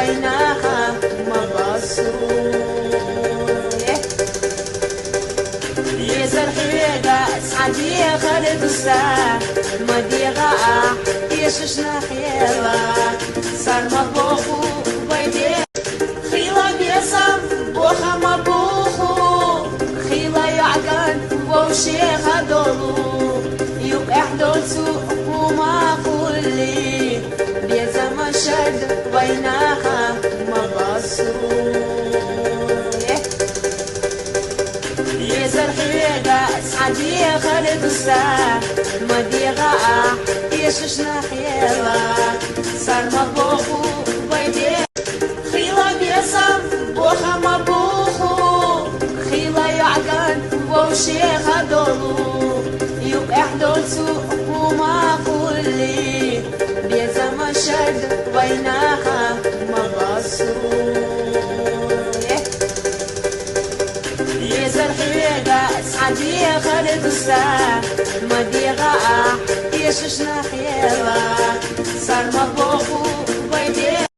وينها مبسوط يزر حيقة سعدي خالد الساعة مديغة يششنا خيالة صار مبوخو بيدي خيلة بيسم بوخة مبوخو خيلة يعقن وشيخ دولو يبقى حدول سوق وما كلي بيزا مشد وينها مبسوط يزر حيقة سعدي خالد الساعة مديغة يششنا خيالة صار مبوخو بيدي خيلة بيسم بوخة مبوخو خيلة يعقن وشيخ دولو يبقى حدول سوق وما كلي بيزا مشد وينها مبسوط يزر حيقة سعدي خالد الساعة مديغة يششنا خيالة صار مبوخو